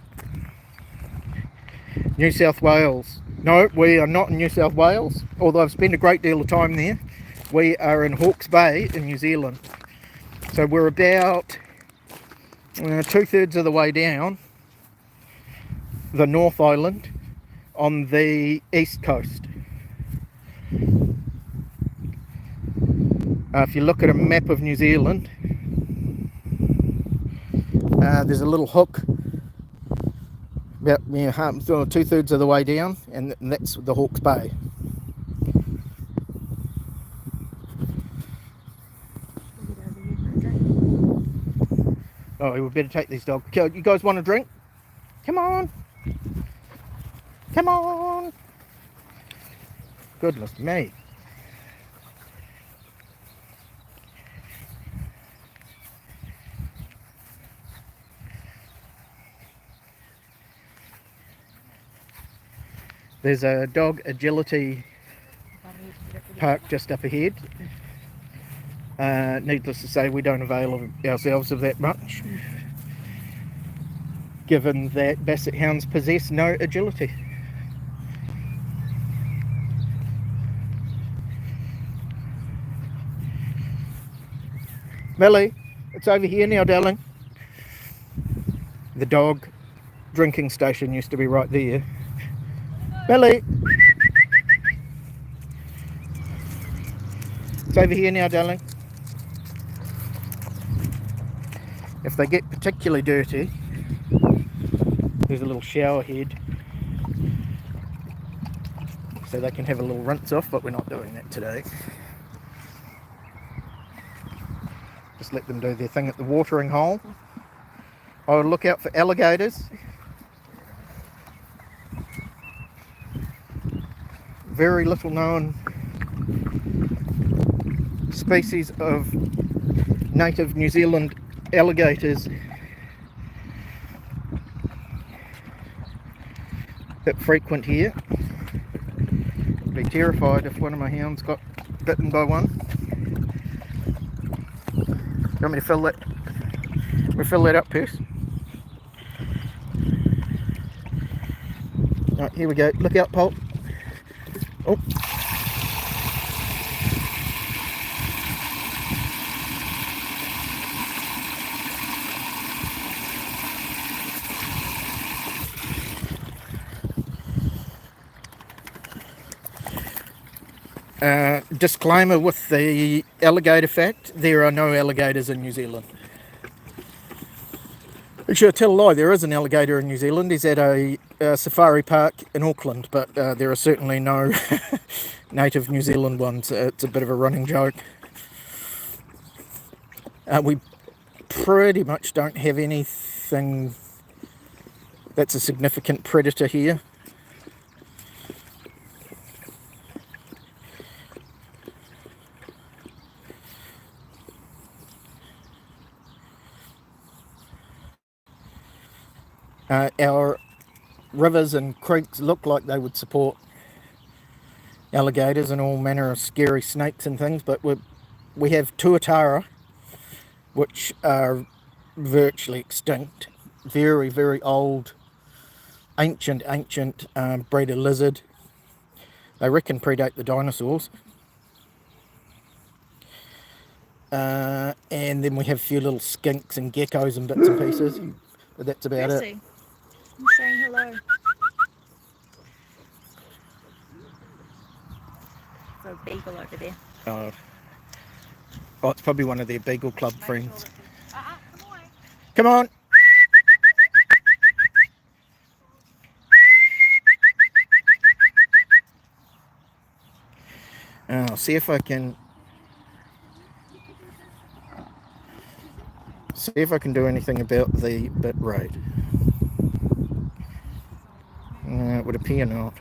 New South Wales. No, we are not in New South Wales, although I've spent a great deal of time there. We are in Hawke's Bay in New Zealand. So we're about 2/3 of the way down the North Island on the east coast. If you look at a map of New Zealand, there's a little hook about 2/3 of the way down, and that's the Hawke's Bay. Oh, we better take these dogs. You guys want a drink? Come on. Come on. Goodness me. There's a dog agility park just up ahead. Needless to say, we don't avail ourselves of that much, given that Basset hounds possess no agility. Millie, it's over here now, darling. The dog drinking station used to be right there. Millie, it's over here now, darling. If they get particularly dirty, there's a little shower head, so they can have a little rinse off, but we're not doing that today. Just let them do their thing at the watering hole. I would look out for alligators. Very little known species of native New Zealand alligators that frequent here. I'd be terrified if one of my hounds got bitten by one. You want me to fill that? We fill that up, Percy. Right, here we go. Look out, Paul. Oh. Disclaimer with the alligator fact, there are no alligators in New Zealand. Actually, I tell a lie, there is an alligator in New Zealand. He's at a safari park in Auckland, but there are certainly no native New Zealand ones. It's a bit of a running joke. We pretty much don't have anything that's a significant predator here. Our rivers and creeks look like they would support alligators and all manner of scary snakes and things, but we have tuatara, which are virtually extinct, very, very old, ancient breed of lizard. They reckon predate the dinosaurs. And then we have a few little skinks and geckos and bits and pieces, but that's about it. I'm saying hello. There's a beagle over there. Oh, it's probably one of their Beagle Club friends. Come on. Come on! I'll see if I can do anything about the bit rate. It would appear not.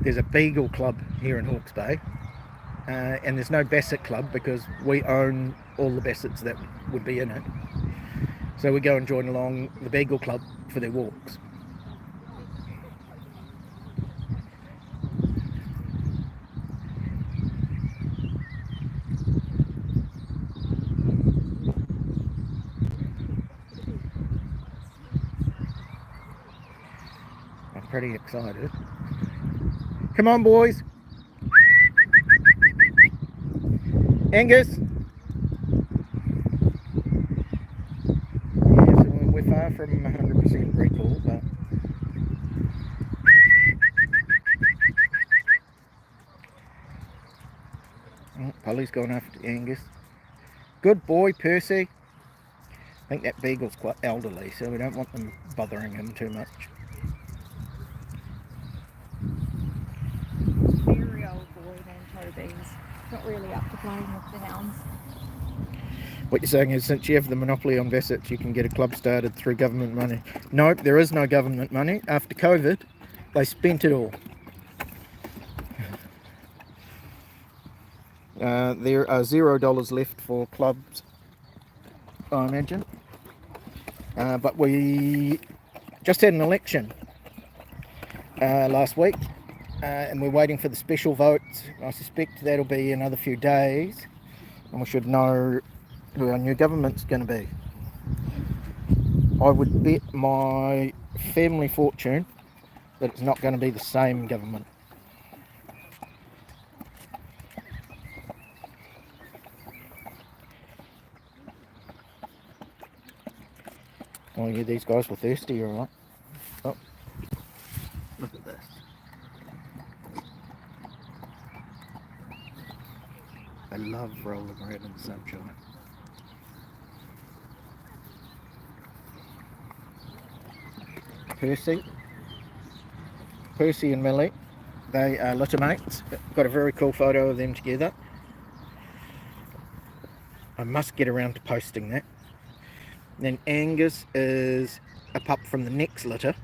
There's a Beagle Club here in Hawke's Bay, and there's no Basset Club because we own all the Bassets that would be in it. So we go and join along the Beagle Club for their walks. I'm pretty excited. Come on, boys. Angus. Yeah, so we're far from 100% recall, but Polly's gone after Angus. Good boy, Percy. I think that beagle's quite elderly, so we don't want them bothering him too much. Very old boy named Toby's. Not really up to playing with the hounds. What you're saying is, since you have the monopoly on Bassets, you can get a club started through government money. Nope, there is no government money. After COVID, they spent it all. There are $0 left for clubs, I imagine. But we just had an election last week, and we're waiting for the special votes. I suspect that'll be another few days, and we should know who our new government's going to be. I would bet my family fortune that it's not going to be the same government. Oh yeah, these guys were thirsty, alright. Oh, look at this. I love rolling around in the sunshine. Percy and Millie, they are litter mates. Got a very cool photo of them together. I must get around to posting that. Then Angus is a pup from the next litter.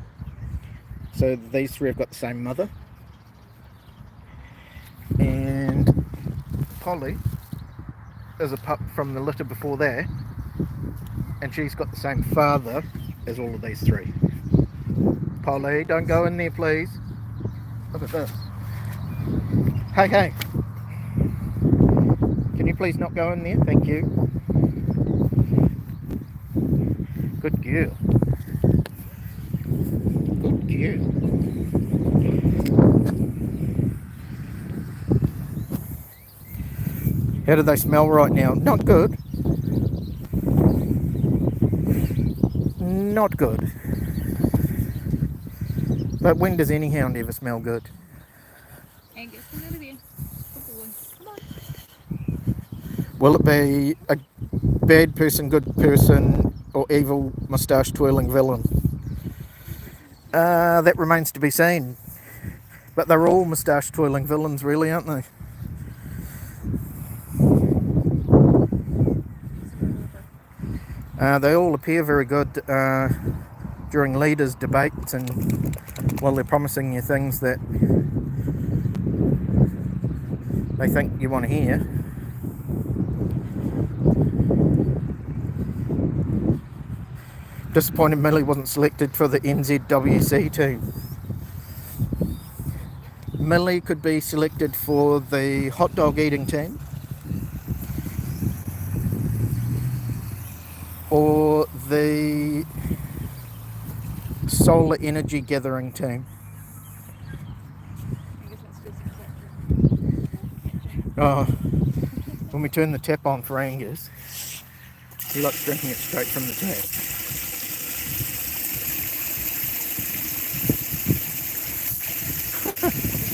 So these three have got the same mother. And Polly is a pup from the litter before that. And she's got the same father as all of these three. Polly, don't go in there, please. Look at this. Hey, hey. Can you please not go in there? Thank you. Good girl. Good girl. How do they smell right now? Not good. Not good. But when does any hound ever smell good? Angus, come over here. Good boy. Come on. Will it be a bad person, good person, or evil moustache twirling villain? That remains to be seen. But they're all moustache twirling villains, really, aren't they? They all appear very good during leaders' debates, and well, they're promising you things that they think you want to hear. Disappointed Millie wasn't selected for the NZWC team. Millie could be selected for the hot dog eating team or the solar energy gathering team. Oh, when we turn the tap on for Angus, he likes drinking it straight from the tap.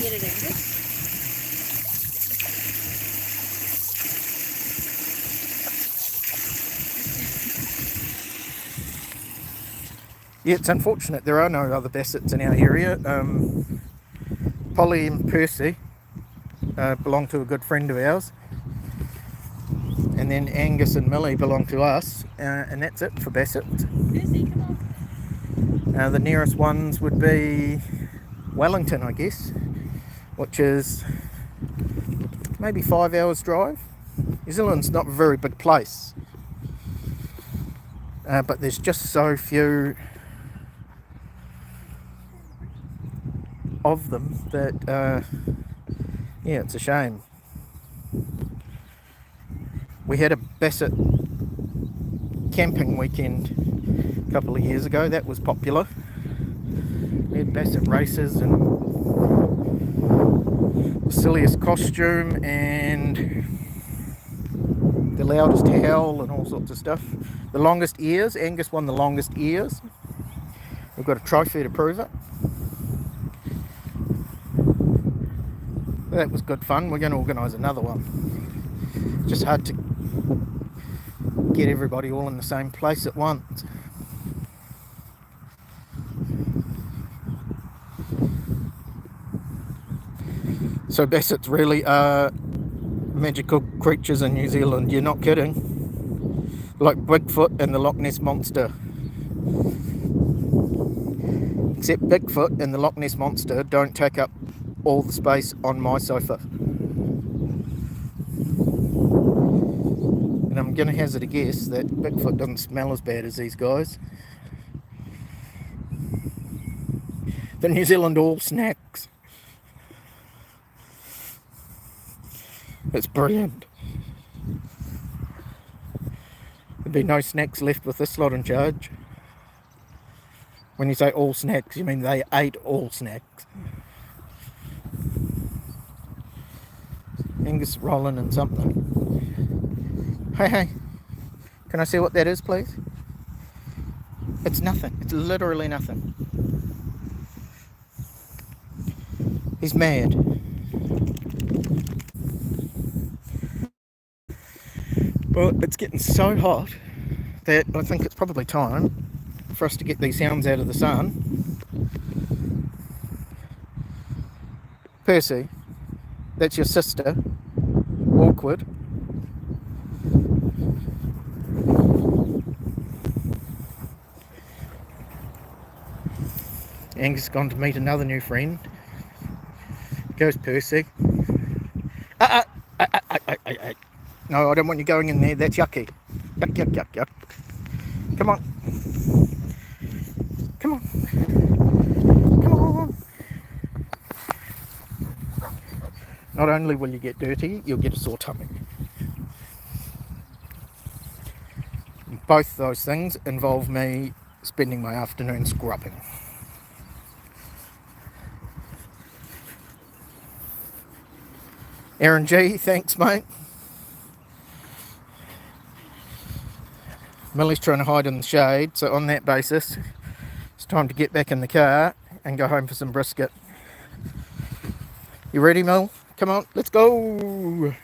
Get it, Angus. Yeah, it's unfortunate there are no other Bassets in our area. Polly and Percy belong to a good friend of ours, and then Angus and Millie belong to us, and that's it for Basset. Percy, come on. The nearest ones would be Wellington, I guess, which is maybe 5 hours drive. New Zealand's not a very big place, but there's just so few of them that yeah, it's a shame. We had a Basset camping weekend a couple of years ago. That was popular. We had Basset races and the silliest costume and the loudest howl and all sorts of stuff. The longest ears. Angus won the longest ears. We've got a trophy to prove it. That was good fun. We're going to organise another one. Just hard to get everybody all in the same place at once. So Bassets really are magical creatures in New Zealand. You're not kidding. Like Bigfoot and the Loch Ness Monster. Except Bigfoot and the Loch Ness Monster don't take up all the space on my sofa. And I'm going to hazard a guess that Bigfoot doesn't smell as bad as these guys. The New Zealand All Snacks. It's brilliant. There'd be no snacks left with this lot in charge. When you say all snacks, you mean they ate all snacks. Angus rolling in something. Hey, can I see what that is, please? It's nothing. It's literally nothing. He's mad. Well, it's getting so hot that I think it's probably time for us to get these hounds out of the sun. Percy, that's your sister. Awkward. Angus has gone to meet another new friend. Goes Percy. No, I don't want you going in there. That's yucky. Yuck. Come on. Come on. Not only will you get dirty, you'll get a sore tummy. Both those things involve me spending my afternoon scrubbing. Aaron G, thanks mate. Millie's trying to hide in the shade, so on that basis, it's time to get back in the car and go home for some brisket. You ready, Mill? Come on, let's go!